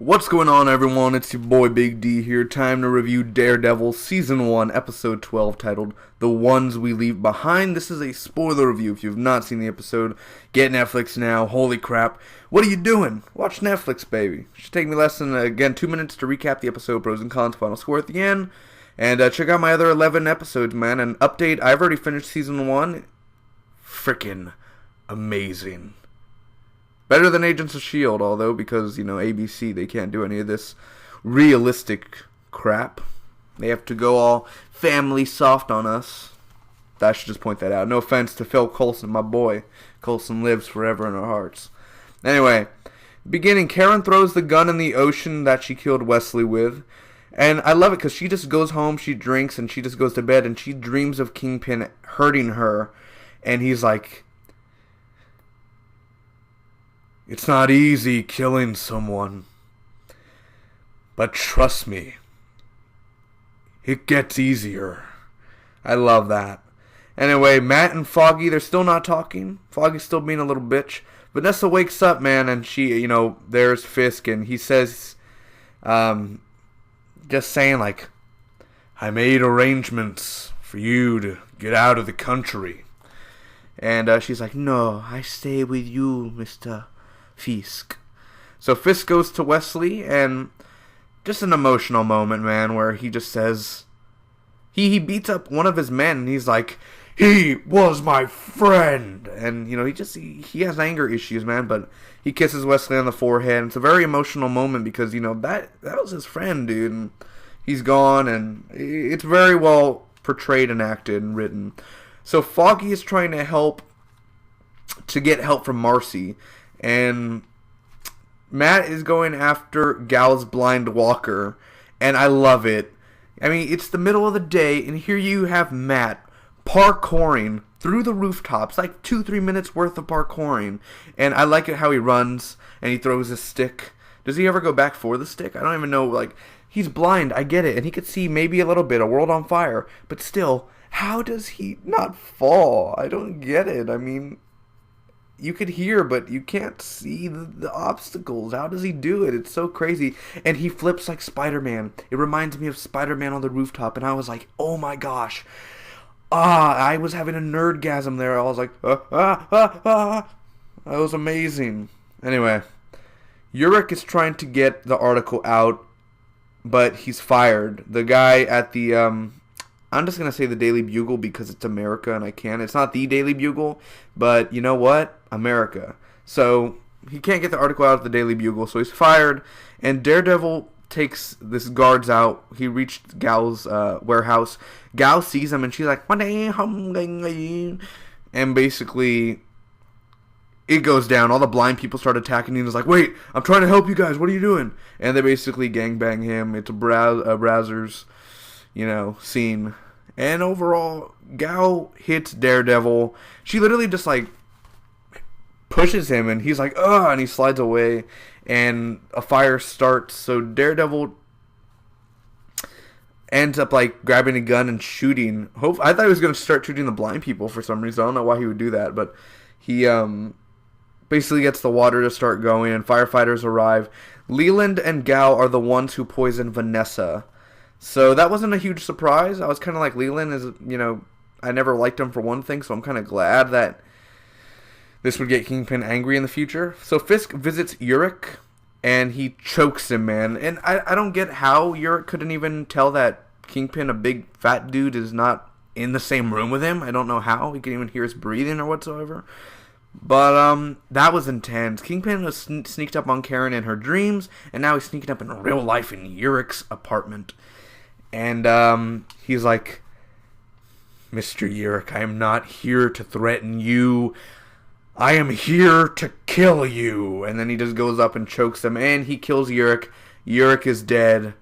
What's going on, everyone? It's your boy Big D here. Time to review Daredevil Season 1, Episode 12, titled The Ones We Leave Behind. This is a spoiler review. If you've not seen the episode, get Netflix now. Holy crap. What are you doing? Watch Netflix, baby. It should take me less than, 2 minutes to recap the episode, pros and cons, final score at the end. And check out my other 11 episodes, man. An update, I've already finished Season 1. Frickin' amazing. Better than Agents of S.H.I.E.L.D., although, because, ABC, they can't do any of this realistic crap. They have to go all family soft on us. I should just point that out. No offense to Phil Coulson, my boy. Coulson lives forever in our hearts. Anyway, beginning, Karen throws the gun in the ocean that she killed Wesley with. And I love it because she just goes home, she drinks, and she just goes to bed, and she dreams of Kingpin hurting her. And he's like, "It's not easy killing someone, but trust me, it gets easier." I love that. Anyway, Matt and Foggy, they're still not talking. Foggy's still being a little bitch. Vanessa wakes up, man, and she, there's Fisk, and he says, just saying, like, "I made arrangements for you to get out of the country." And she's like, "No, I stay with you, Mr. Fisk." So Fisk goes to Wesley, and just an emotional moment, man, where he just says, he beats up one of his men, and he's like, "He was my friend." And, he has anger issues, man, but he kisses Wesley on the forehead, and it's a very emotional moment because, that was his friend, dude, and he's gone, and it's very well portrayed and acted and written. So Foggy is trying to get help from Marcy, and Matt is going after Gal's blind walker, and I love it. I mean, it's the middle of the day, and here you have Matt parkouring through the rooftops, like 2-3 minutes worth of parkouring, and I like it how he runs, and he throws his stick. Does he ever go back for the stick? I don't even know, he's blind, I get it, and he could see maybe a little bit, a world on fire, but still, how does he not fall? I don't get it. I mean, you could hear, but you can't see the obstacles. How does he do it? It's so crazy. And he flips like Spider-Man. It reminds me of Spider-Man on the rooftop, and I was like, oh my gosh. I was having a nerdgasm there. I was like, That was amazing. Anyway, Urich is trying to get the article out, but he's fired. The guy at the, I'm just going to say the Daily Bugle because it's America and I can. It's not the Daily Bugle, but you know what? America. So he can't get the article out of the Daily Bugle, so he's fired. And Daredevil takes this guards out. He reached Gal's warehouse. Gal sees him and she's like, and basically it goes down. All the blind people start attacking him. He's like, "Wait, I'm trying to help you guys. What are you doing?" And they basically gangbang him. It's a Brazzers, scene. And overall, Gal hits Daredevil. She literally just, pushes him, and he's like, "Ugh," and he slides away, and a fire starts. So Daredevil ends up, grabbing a gun and shooting. I thought he was going to start shooting the blind people for some reason. I don't know why he would do that, but he basically gets the water to start going, and firefighters arrive. Leland and Gal are the ones who poison Vanessa. So that wasn't a huge surprise. I was kind of like, Leland is, I never liked him for one thing, so I'm kind of glad that this would get Kingpin angry in the future. So Fisk visits Urich, and he chokes him, man. And I don't get how Urich couldn't even tell that Kingpin, a big fat dude, is not in the same room with him. I don't know how. He couldn't even hear his breathing or whatsoever. But that was intense. Kingpin was sneaked up on Karen in her dreams, and now he's sneaking up in real life in Urich's apartment. And he's like, "Mr. Urich, I am not here to threaten you. I am here to kill you." And then he just goes up and chokes him, and he kills Urich. Urich is dead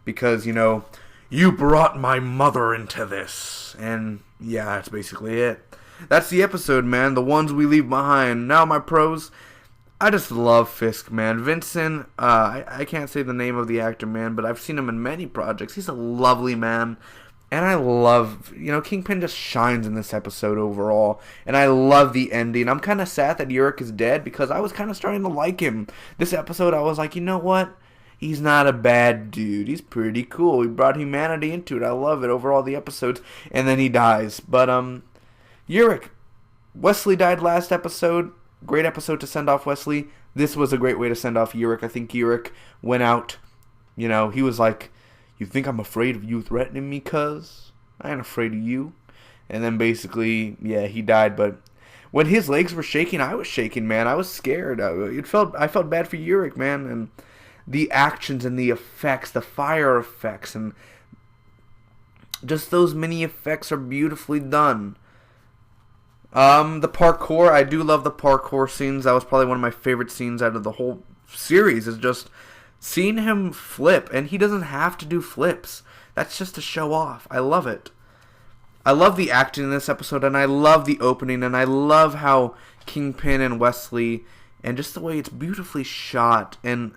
because, "You brought my mother into this." And yeah, that's basically it. That's the episode, man. The ones we leave behind. Now, my pros. I just love Fisk, man. Vincent, I can't say the name of the actor, man, but I've seen him in many projects. He's a lovely man. And I love, Kingpin just shines in this episode overall. And I love the ending. I'm kind of sad that Urich is dead because I was kind of starting to like him. This episode, I was like, you know what? he's not a bad dude. He's pretty cool. He brought humanity into it. I love it over all the episodes. And then he dies. But, Yurik. Wesley died last episode. Great episode to send off Wesley. This was a great way to send off Yurik. I think Yurik went out. You know, he was like, you think I'm afraid of you threatening me, cuz? I ain't afraid of you. And then basically, yeah, he died. But when his legs were shaking, I was shaking, man. I was scared. I felt bad for Yurik, man. And the actions and the effects, the fire effects, and just those mini effects are beautifully done. The parkour, I do love the parkour scenes. That was probably one of my favorite scenes out of the whole series, is just seeing him flip. And he doesn't have to do flips. That's just to show off. I love it. I love the acting in this episode, and I love the opening, and I love how Kingpin and Wesley, and just the way it's beautifully shot. And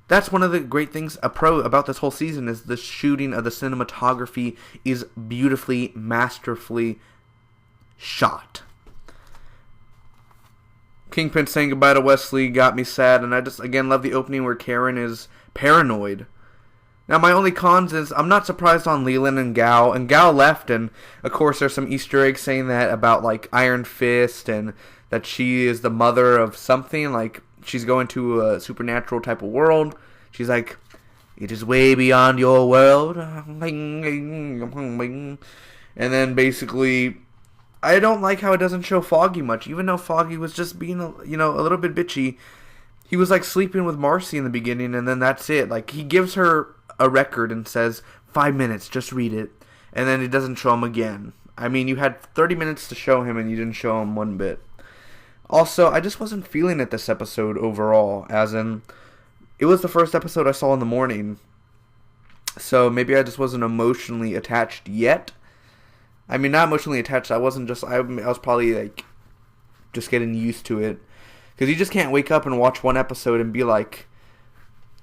that's one of the great things about this whole season, is the shooting of the cinematography is beautifully, masterfully shot. Kingpin saying goodbye to Wesley got me sad, and I just, again, love the opening where Karen is paranoid. Now, my only cons is I'm not surprised on Leland and Gal left, and of course there's some Easter eggs saying that about, like, Iron Fist, and that she is the mother of something, like, she's going to a supernatural type of world. She's like, it is way beyond your world. And then basically, I don't like how it doesn't show Foggy much, even though Foggy was just being, a little bit bitchy. He was, like, sleeping with Marcy in the beginning, and then that's it. Like, he gives her a record and says, 5 minutes, just read it. And then it doesn't show him again. I mean, you had 30 minutes to show him, and you didn't show him one bit. Also, I just wasn't feeling it this episode overall, as in, it was the first episode I saw in the morning. So maybe I just wasn't emotionally attached yet. I mean, not emotionally attached, I was probably, like, just getting used to it. Because you just can't wake up and watch one episode and be like,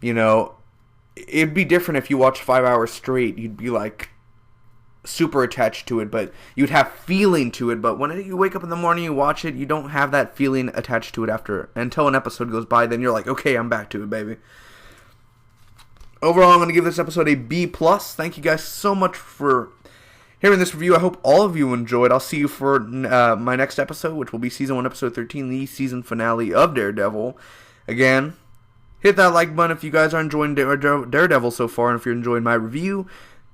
it'd be different if you watch 5 hours straight. You'd be, like, super attached to it, but you'd have feeling to it. But when you wake up in the morning, you watch it, you don't have that feeling attached to it until an episode goes by. Then you're like, okay, I'm back to it, baby. Overall, I'm going to give this episode a B+. Thank you guys so much for hearing this review. I hope all of you enjoyed. I'll see you for my next episode, which will be Season 1, Episode 13, the season finale of Daredevil. Again, hit that like button if you guys are enjoying Daredevil so far, and if you're enjoying my review.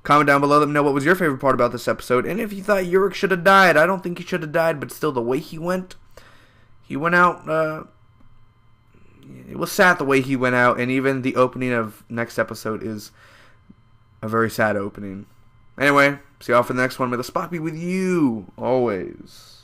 Comment down below, let me know what was your favorite part about this episode, and if you thought Yurik should have died. I don't think he should have died, but still, the way he went out, it was sad the way he went out, and even the opening of next episode is a very sad opening. Anyway, see y'all for the next one. May the spot be with you always.